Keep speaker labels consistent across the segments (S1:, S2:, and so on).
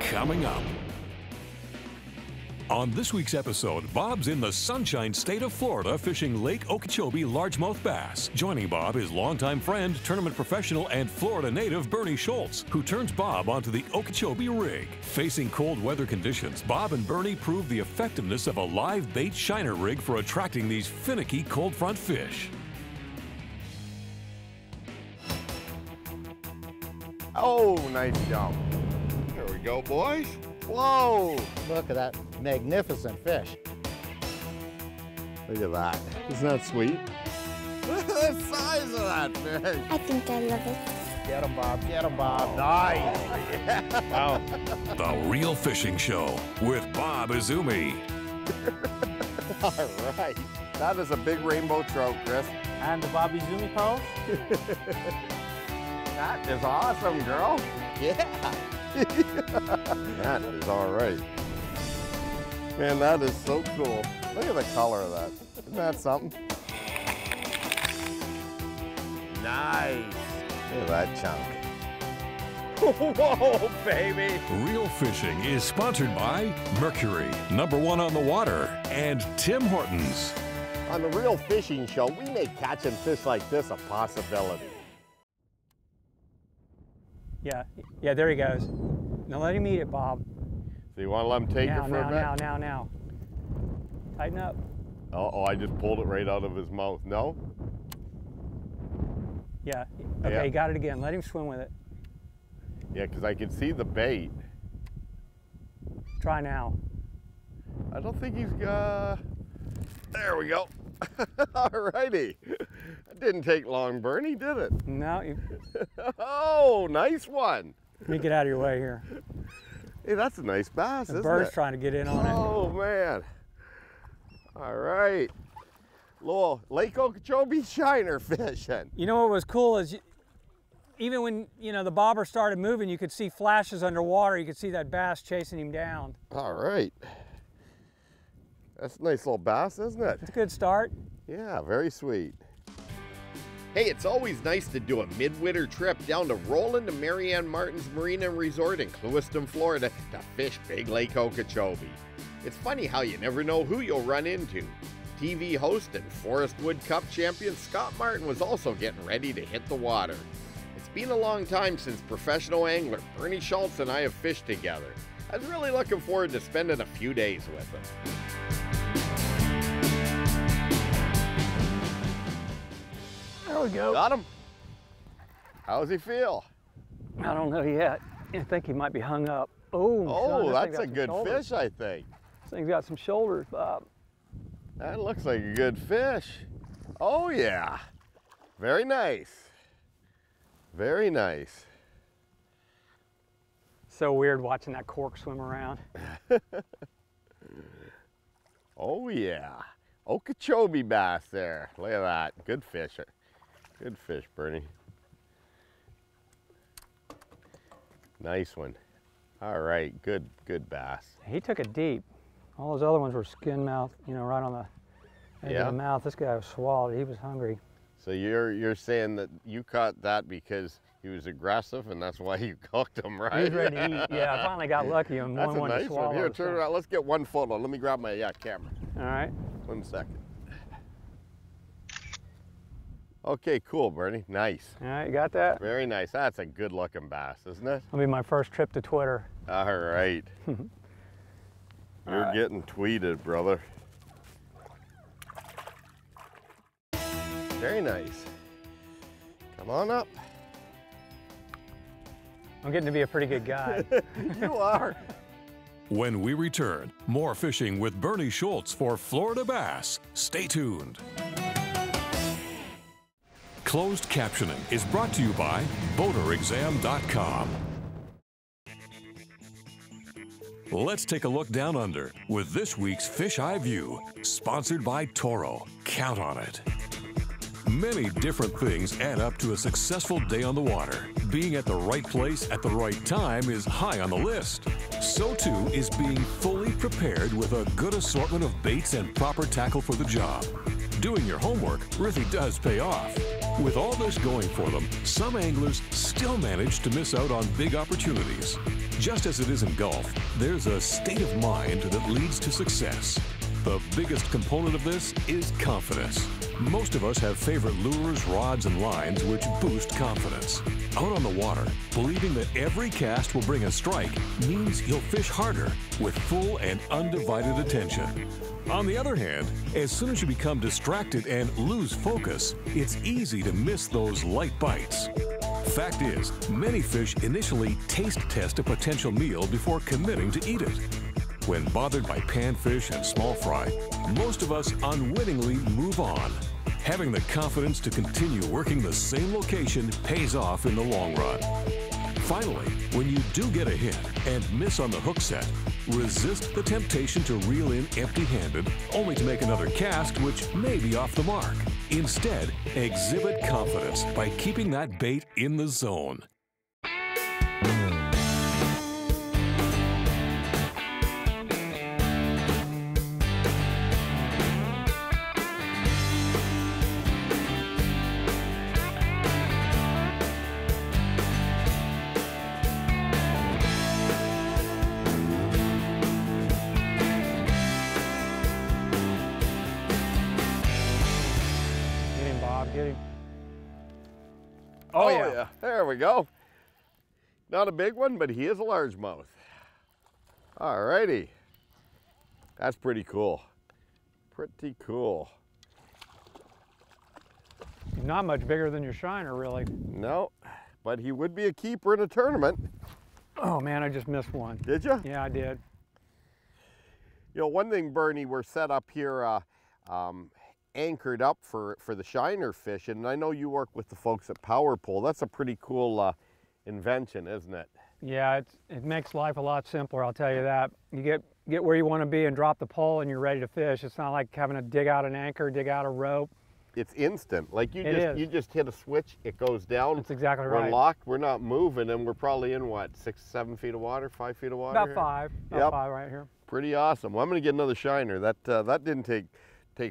S1: coming up. On this week's episode, Bob's in the Sunshine State of Florida fishing Lake Okeechobee largemouth bass. Joining Bob is longtime friend, tournament professional, and Florida native Bernie Schultz, who turns Bob onto the Okeechobee rig. Facing cold weather conditions, Bob and Bernie prove the effectiveness of a live bait shiner rig for attracting these finicky cold front fish.
S2: Oh, nice jump. There we go, boys. Whoa!
S3: Look at that magnificent fish.
S2: Look at that. Isn't that sweet? Look at the size of that fish.
S4: I think I love it.
S3: Get him, Bob. Get him, Bob.
S2: Nice.
S3: Wow.
S1: The Real Fishing Show with Bob Izumi.
S2: All right. That is a big rainbow trout, Chris.
S3: And the Bobby Zumi pose?
S2: That is awesome, girl.
S3: Yeah.
S2: That is all right. Man, that is so cool. Look at the color of that. Isn't that something? Nice. Look at that chunk. Whoa, baby.
S1: Real Fishing is sponsored by Mercury, #1 on the water, and Tim Hortons.
S2: On the Real Fishing Show, we make catching fish like this a possibility.
S5: Yeah, there he goes. Now let him eat it, Bob.
S2: So you want to let him take it for a bit?
S5: Now. Tighten up.
S2: Oh, I just pulled it right out of his mouth. No?
S5: Yeah, okay,
S2: Yeah.
S5: Got it again. Let him swim with it.
S2: Yeah, because I can see the bait.
S5: Try now.
S2: I don't think he's got... There we go. All righty. That didn't take long, Bernie, did it?
S5: No,
S2: Oh, nice one.
S5: let me get out of your way here.
S2: Hey, that's a nice bass,
S5: The
S2: isn't
S5: bird's
S2: it?
S5: trying to get in on it.
S2: Oh, man. All right. Little Lake Okeechobee shiner fishing.
S5: You know what was cool is even when, the bobber started moving, you could see flashes underwater. You could see that bass chasing him down.
S2: All right. That's a nice little bass, isn't it?
S5: It's a good start.
S2: Yeah, very sweet. Hey, it's always nice to do a midwinter trip down to Roland to Marianne Martin's Marina and Resort in Clewiston, Florida to fish Big Lake Okeechobee. It's funny how you never know who you'll run into. TV host and Forest Wood Cup champion Scott Martin was also getting ready to hit the water. It's been a long time since professional angler Bernie Schultz and I have fished together. I was really looking forward to spending a few days with him.
S5: There we go.
S2: Got him? How does he feel?
S5: I don't know yet. I think he might be hung up. Oh,
S2: Oh, that's a good fish, I think.
S5: This thing's got some shoulders, Bob.
S2: That looks like a good fish. Oh, yeah. Very nice. Very nice.
S5: So weird watching that cork swim around.
S2: Oh, yeah. Okeechobee bass there. Look at that. Good fish. Good fish, Bernie. Nice one. All right, good bass.
S5: He took it deep. All those other ones were skin mouth, right on the edge of the mouth. This guy was swallowed. He was hungry.
S2: So you're saying that you caught that because he was aggressive and that's why you cooked him, right?
S5: He was ready to eat. Yeah, I finally got lucky and
S2: That's
S5: one
S2: a
S5: wanted to
S2: nice
S5: swallow.
S2: one. Here,
S5: so-
S2: turn around. Let's get one photo. Let me grab my camera.
S5: All right.
S2: 1 second. Okay, cool, Bernie. Nice.
S5: All right, you got that?
S2: Very nice. That's a good looking bass, isn't it?
S5: That'll be my first trip to Twitter.
S2: All right. You're
S5: right.
S2: getting tweeted, brother. Very nice. Come on up.
S5: I'm getting to be a pretty good guy.
S2: You are.
S1: When we return, more fishing with Bernie Schultz for Florida Bass. Stay tuned. Closed captioning is brought to you by BoaterExam.com. Let's take a look down under with this week's Fish Eye View, sponsored by Toro. Count on it. Many different things add up to a successful day on the water. Being at the right place at the right time is high on the list. So too is being fully prepared with a good assortment of baits and proper tackle for the job. Doing your homework really does pay off. With all this going for them, some anglers still manage to miss out on big opportunities. Just as it is in golf, there's a state of mind that leads to success. The biggest component of this is confidence. Most of us have favorite lures, rods, and lines which boost confidence. Out on the water, believing that every cast will bring a strike means you'll fish harder with full and undivided attention. On the other hand, as soon as you become distracted and lose focus, it's easy to miss those light bites. Fact is, many fish initially taste test a potential meal before committing to eat it. When bothered by panfish and small fry, most of us unwittingly move on. Having the confidence to continue working the same location pays off in the long run. Finally, when you do get a hit and miss on the hook set, resist the temptation to reel in empty-handed, only to make another cast which may be off the mark. Instead, exhibit confidence by keeping that bait in the zone.
S5: Get him.
S2: Oh yeah, there we go. Not a big one, but he is a largemouth. All righty. That's pretty cool. Pretty cool.
S5: He's not much bigger than your shiner, really.
S2: No, but he would be a keeper in a tournament.
S5: Oh man, I just missed one.
S2: Did you?
S5: Yeah, I did.
S2: You know, one thing, Bernie, we're set up here anchored up for the shiner fish, and I know you work with the folks at Power Pole. That's a pretty cool invention, isn't it?
S5: Yeah, it makes life a lot simpler, I'll tell you that. You get where you want to be and drop the pole and you're ready to fish. It's not like having to dig out an anchor, dig out a rope.
S2: It's instant. Like you just hit a switch, it goes down.
S5: That's exactly right.
S2: We're locked, we're not moving, and we're probably in what, 6, 7 feet of water, 5 feet of water?
S5: About five. About 5 right here.
S2: Pretty awesome. Well, I'm gonna get another shiner. That didn't take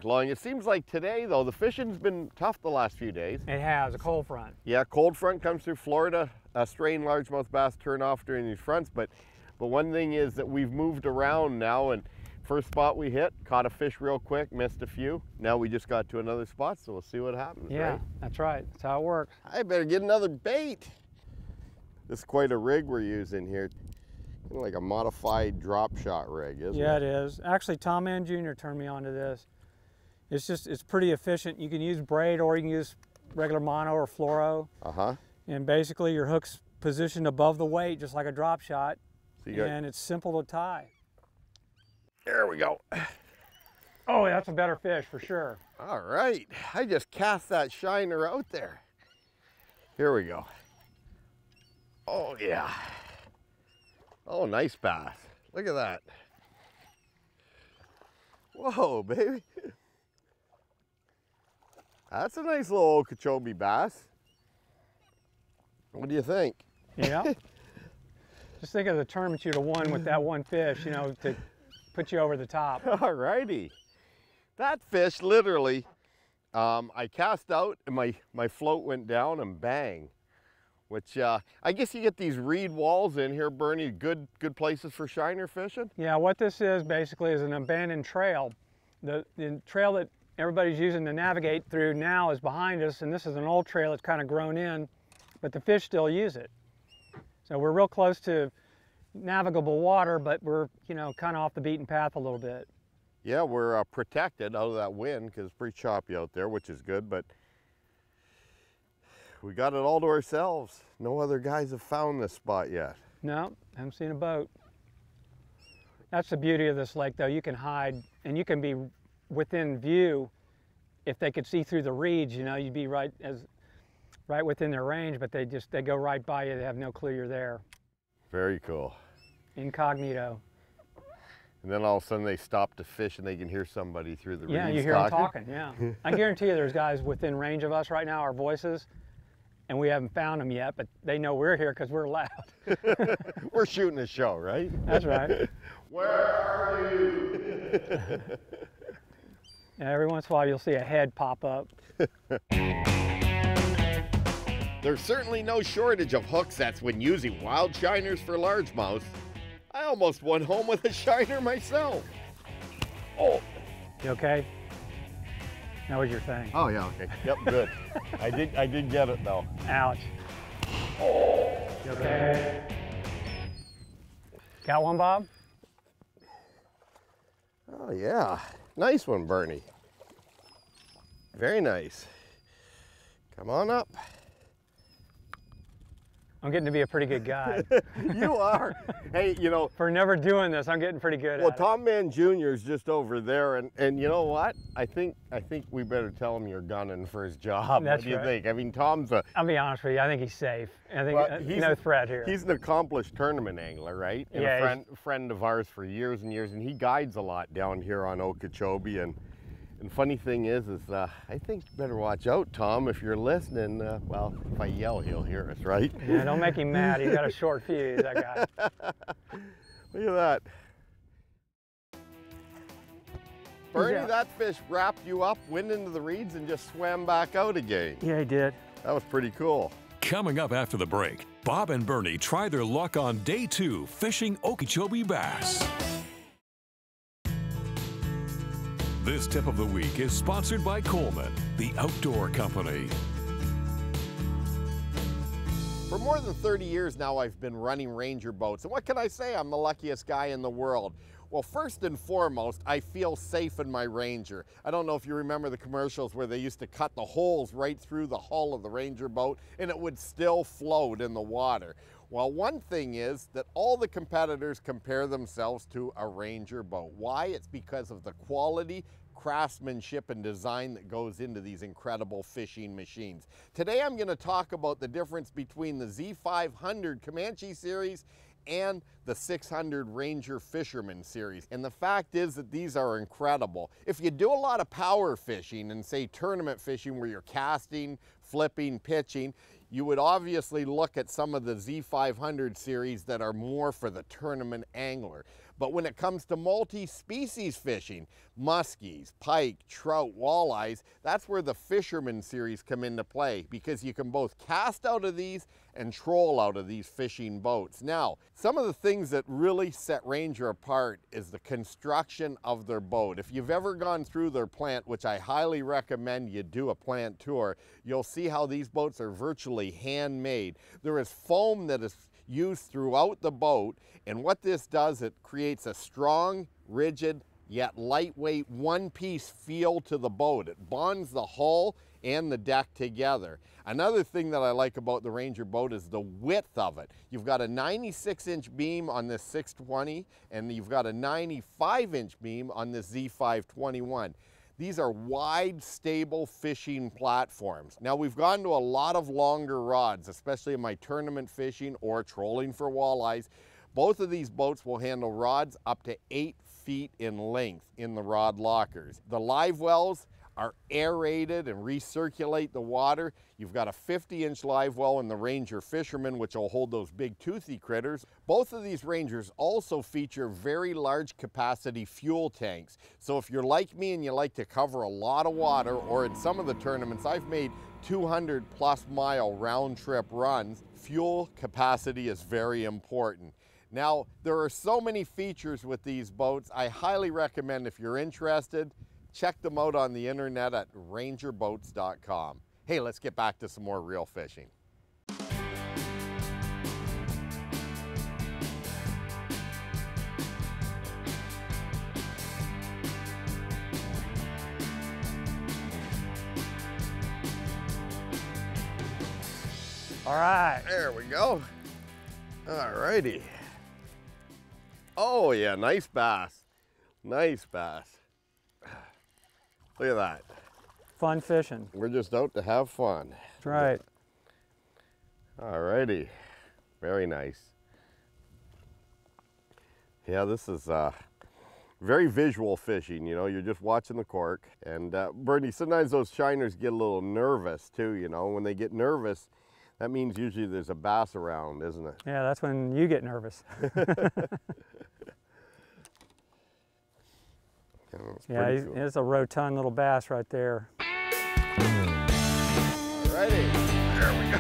S2: long. It seems like today, though, the fishing's been tough the last few days.
S5: It has, a cold front.
S2: Yeah, cold front comes through Florida. Straying largemouth bass turn off during these fronts, but one thing is that we've moved around now, and first spot we hit, caught a fish real quick, missed a few. Now we just got to another spot, so we'll see what happens.
S5: Yeah,
S2: right?
S5: That's right. That's how it works.
S2: I better get another bait. This is quite a rig we're using here. Like a modified drop shot rig, isn't it?
S5: Yeah, it is. Actually, Tom Mann Jr. turned me on to this. It's pretty efficient. You can use braid or you can use regular mono or fluoro.
S2: Uh-huh.
S5: And basically your hook's positioned above the weight, just like a drop shot. So and it's simple to tie.
S2: There we go.
S5: Oh, that's a better fish for sure.
S2: All right. I just cast that shiner out there. Here we go. Oh, yeah. Oh, nice bass. Look at that. Whoa, baby. That's a nice little Okeechobee bass. What do you think?
S5: Yeah. Just think of the tournament you'd have won with that one fish, you know, to put you over the top.
S2: All righty. That fish literally, I cast out and my float went down and bang. Which I guess you get these reed walls in here, Bernie, good places for shiner fishing?
S5: Yeah, what this is basically is an abandoned trail. The trail that everybody's using to navigate through now is behind us, and this is an old trail that's kind of grown in, but the fish still use it. So we're real close to navigable water, but we're, you know, kind of off the beaten path a little bit.
S2: Yeah, we're protected out of that wind because it's pretty choppy out there, which is good, but we got it all to ourselves. No other guys have found this spot yet.
S5: No, haven't seen a boat. That's the beauty of this lake, though. You can hide and you can be within view. If they could see through the reeds, you know, you'd be right within their range, but they go right by you. They have no clue you're there.
S2: Very cool.
S5: Incognito.
S2: And then all of a sudden they stop to fish and they can hear somebody through the reeds.
S5: Yeah, you hear them talking, yeah. I guarantee you there's guys within range of us right now, our voices, and we haven't found them yet, but they know we're here because we're loud.
S2: We're shooting a show, right?
S5: That's right.
S2: Where are you?
S5: Yeah, every once in a while you'll see a head pop up.
S2: There's certainly no shortage of hook sets when using wild shiners for largemouths. I almost went home with a shiner myself. Oh.
S5: You okay? That was your thing.
S2: Oh yeah, okay. Yep, good. I did get it though.
S5: Ouch. You okay? Got one, Bob?
S2: Oh yeah. Nice one, Bernie. Very nice. Come on up.
S5: I'm getting to be a pretty good guide.
S2: You are. Hey, you know.
S5: For never doing this, I'm getting pretty good
S2: Well,
S5: at it.
S2: Tom Mann Jr. is just over there, and you know what? I think we better tell him you're gunning for his job.
S5: That's
S2: what do you
S5: right.
S2: think? I mean, Tom's a.
S5: I'll be honest with you, I think he's safe. I think
S2: Well,
S5: no threat here.
S2: He's an accomplished tournament angler, right? And
S5: Yeah,
S2: a friend of ours for years and years, and he guides a lot down here on Okeechobee. And funny thing is I think you better watch out, Tom, if you're listening. Well, if I yell, he'll hear us, right?
S5: Yeah, don't make him mad. He's got a short fuse, that guy.
S2: Look at that. Bernie,
S5: Yeah.
S2: that fish wrapped you up, went into the reeds, and just swam back out again.
S5: Yeah, he did.
S2: That was pretty cool.
S1: Coming up after the break, Bob and Bernie try their luck on day 2 fishing Okeechobee bass. This tip of the week is sponsored by Coleman, the outdoor company.
S2: For more than 30 years now, I've been running Ranger boats. And what can I say? I'm the luckiest guy in the world. Well, first and foremost, I feel safe in my Ranger. I don't know if you remember the commercials where they used to cut the holes right through the hull of the Ranger boat and it would still float in the water. Well, one thing is that all the competitors compare themselves to a Ranger boat. Why? It's because of the quality, craftsmanship, and design that goes into these incredible fishing machines. Today I'm going to talk about the difference between the Z500 Comanche series and the 600 Ranger Fisherman series. And the fact is that these are incredible. If you do a lot of power fishing and say tournament fishing where you're casting, flipping, pitching, you would obviously look at some of the Z500 series that are more for the tournament angler. But when it comes to multi-species fishing, muskies, pike, trout, walleyes, that's where the Fisherman series come into play because you can both cast out of these and troll out of these fishing boats. Now, some of the things that really set Ranger apart is the construction of their boat. If you've ever gone through their plant, which I highly recommend you do a plant tour, you'll see how these boats are virtually handmade. There is foam that is used throughout the boat, and what this does, it creates a strong, rigid, yet lightweight one-piece feel to the boat. It bonds the hull and the deck together. Another thing that I like about the Ranger boat is the width of it. You've got a 96-inch beam on this 620, and you've got a 95-inch beam on this Z521. These are wide, stable fishing platforms. Now, we've gone to a lot of longer rods, especially in my tournament fishing or trolling for walleyes. Both of these boats will handle rods up to 8 feet in length in the rod lockers. The live wells are aerated and recirculate the water. You've got a 50-inch live well in the Ranger Fisherman, which will hold those big toothy critters. Both of these Rangers also feature very large capacity fuel tanks. So if you're like me and you like to cover a lot of water, or in some of the tournaments, I've made 200+ mile round trip runs, fuel capacity is very important. Now, there are so many features with these boats. I highly recommend, if you're interested, check them out on the internet at rangerboats.com. Hey, let's get back to some more real fishing.
S5: All right.
S2: There we go. All righty. Oh yeah, nice bass. Nice bass. Look at that.
S5: Fun fishing.
S2: We're just out to have fun.
S5: That's right.
S2: All righty. Very nice. Yeah, this is very visual fishing, you know, you're just watching the cork. And Bernie, sometimes those shiners get a little nervous too, you know. When they get nervous, that means usually there's a bass around, isn't it?
S5: Yeah, that's when you get nervous. Yeah, it's a rotund little bass right there.
S2: Alrighty, there we go.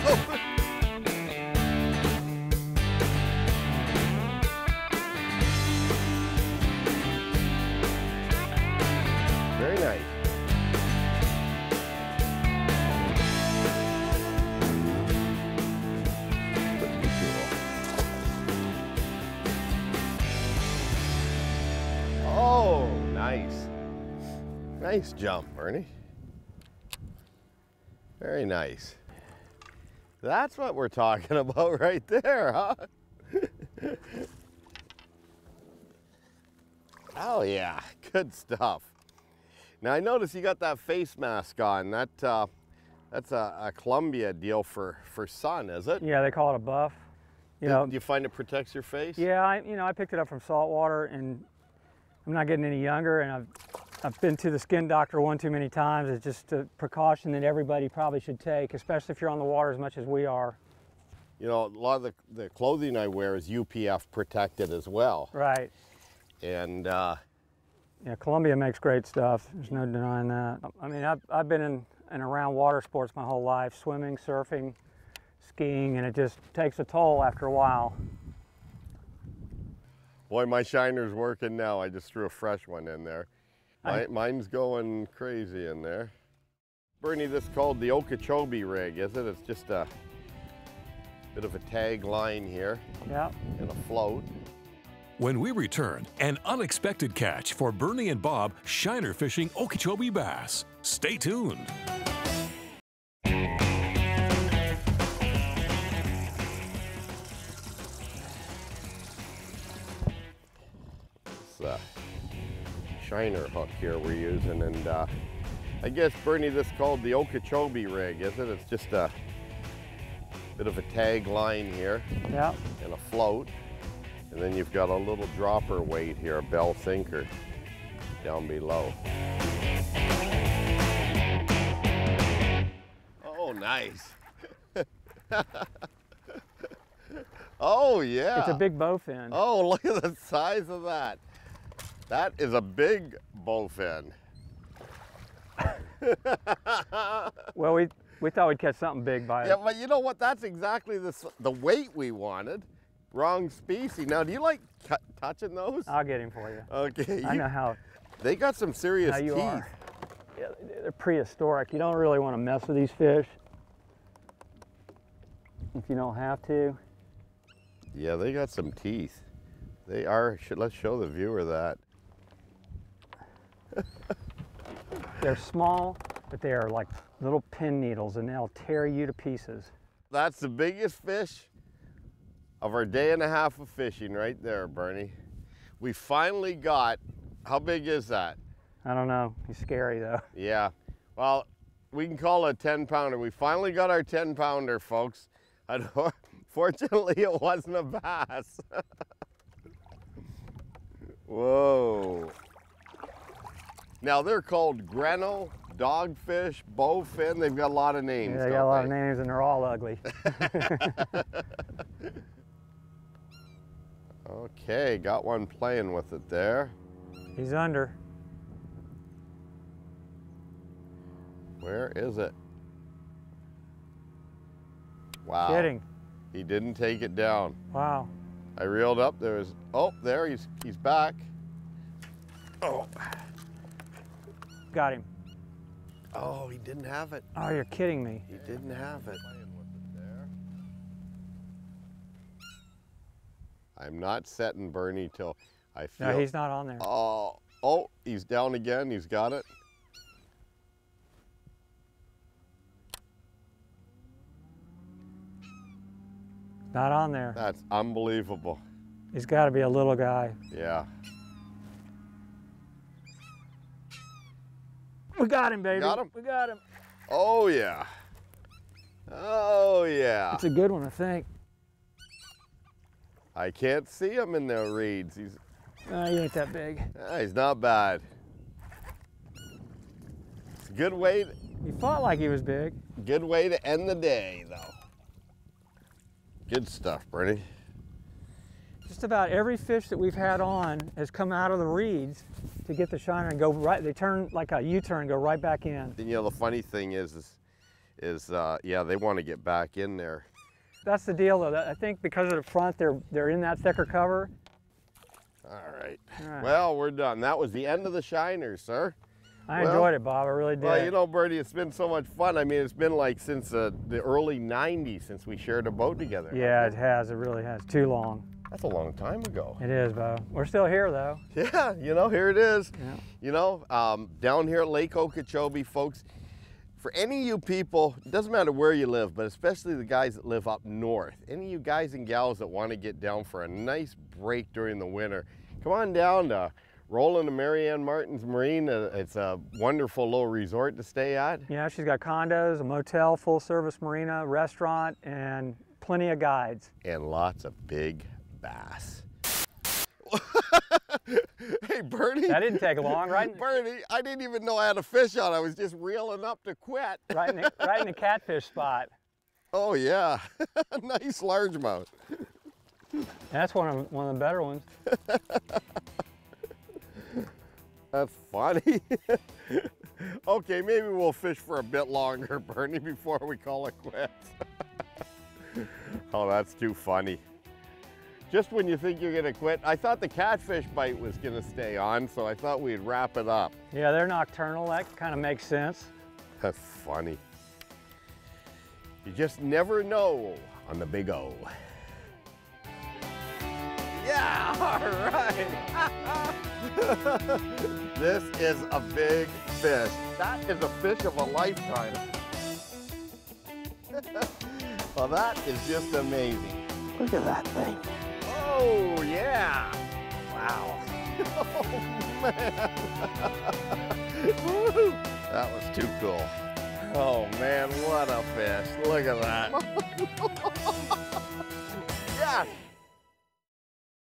S2: Very nice. Pretty cool. Oh, nice. Nice jump, Bernie. Very nice. That's what we're talking about right there, huh? Oh yeah, good stuff. Now I notice you got that face mask on. That's a Columbia deal for sun, is it?
S5: Yeah, they call it a buff.
S2: Do you find it protects your face?
S5: Yeah, I picked it up from saltwater, and I'm not getting any younger, and I've been to the skin doctor one too many times. It's just a precaution that everybody probably should take, especially if you're on the water as much as we are.
S2: You know, a lot of the clothing I wear is UPF protected as well.
S5: Right.
S2: And
S5: yeah, Columbia makes great stuff. There's no denying that. I mean, I've been in and around water sports my whole life, swimming, surfing, skiing, and it just takes a toll after a while.
S2: boy, my shiner's working now. I just threw a fresh one in there. Mine's going crazy in there. Bernie, this is called the Okeechobee rig, is it? It's just a bit of a tag line here.
S5: Yeah.
S2: And a float.
S1: When we return, an unexpected catch for Bernie and Bob shiner fishing Okeechobee bass. Stay tuned.
S2: It's a shiner hook here we're using, and I guess, Bernie, this is called the Okeechobee rig, is it? It's just a bit of a tag line here.
S5: Yeah.
S2: And a float. And then you've got a little dropper weight here, a bell sinker down below. Oh, nice. Oh, yeah.
S5: It's a big bowfin.
S2: Oh, look at the size of that. That is a big bowfin.
S5: Well, we thought we'd catch something big by it.
S2: Yeah, but you know what? That's exactly the weight we wanted. Wrong species. Now, do you like touching those?
S5: I'll get him for you.
S2: Okay.
S5: I know how.
S2: They got some serious
S5: How you
S2: teeth.
S5: are. Yeah, they're prehistoric. You don't really want to mess with these fish if you don't have to.
S2: Yeah, they got some teeth. They are. Let's show the viewer that.
S5: They're small, but they are like little pin needles, and they'll tear you to pieces.
S2: That's the biggest fish of our day and a half of fishing right there, Bernie. We finally got, how big is that?
S5: I don't know. He's scary though.
S2: Yeah. Well, we can call it a 10-pounder. We finally got our 10-pounder, folks. Fortunately, it wasn't a bass. Whoa. Now, they're called Greno, dogfish, bowfin. They've got a lot of names.
S5: Yeah, they got a lot of names, and they're all ugly.
S2: Okay, got one playing with it there.
S5: He's under.
S2: Where is it? Wow.
S5: Kidding.
S2: He didn't take it down.
S5: Wow.
S2: I reeled up. Oh, there he's back. Oh.
S5: Got him.
S2: Oh, he didn't have it.
S5: Oh, you're kidding me.
S2: He didn't have it. I'm not setting Bernie till I feel.
S5: No, he's not on there.
S2: Oh, he's down again. He's got it.
S5: Not on there.
S2: That's unbelievable.
S5: He's got to be a little guy.
S2: Yeah.
S5: We got him, baby.
S2: Got him?
S5: We got him.
S2: Oh, yeah. Oh, yeah.
S5: It's a good one, I think.
S2: I can't see him in the reeds.
S5: He ain't that big.
S2: He's not bad. It's a good way.
S5: He fought like he was big.
S2: Good way to end the day, though. Good stuff, Bernie.
S5: Just about every fish that we've had on has come out of the reeds to get the shiner and go right. They turn like a U-turn and go right back in.
S2: And, you know, the funny thing is is, yeah, they want to get back in there.
S5: That's the deal, though. I think because of the front, they're in that thicker cover.
S2: All right.
S5: All right.
S2: Well, we're done. That was the end of the shiners, sir.
S5: I enjoyed it, Bob. I really did.
S2: Well, you know, Bertie, it's been so much fun. I mean, it's been like since the early 90s since we shared a boat together.
S5: Yeah, it has. It really has. Too long.
S2: That's a long time ago.
S5: It is, Bo. We're still here, though.
S2: Yeah, you know, here it is.
S5: Yeah.
S2: You know, down here at Lake Okeechobee, folks, for any of you people, it doesn't matter where you live, but especially the guys that live up north, any of you guys and gals that want to get down for a nice break during the winter, come on down to Roland and Marianne Martin's Marine. It's a wonderful little resort to stay at.
S5: Yeah, she's got condos, a motel, full-service marina, restaurant, and plenty of guides.
S2: And lots of big bass. Hey, Bertie.
S5: That didn't take long, right?
S2: Bertie, I didn't even know I had a fish on. I was just reeling up to quit.
S5: Right in the catfish spot.
S2: Oh, yeah. Nice largemouth.
S5: That's one of the better ones.
S2: That's funny. Okay, maybe we'll fish for a bit longer, Bernie, before we call it quits. Oh, that's too funny. Just when you think you're gonna quit, I thought the catfish bite was gonna stay on, so I thought we'd wrap it up.
S5: Yeah, they're nocturnal. That kind of makes sense.
S2: That's funny. You just never know on the Big O. Yeah, all right. This is a big fish. That is a fish of a lifetime. Well, that is just amazing. Look at that thing. Oh, yeah. Wow. Oh, man. Woo. That was too cool. Oh, man, what a fish. Look at that.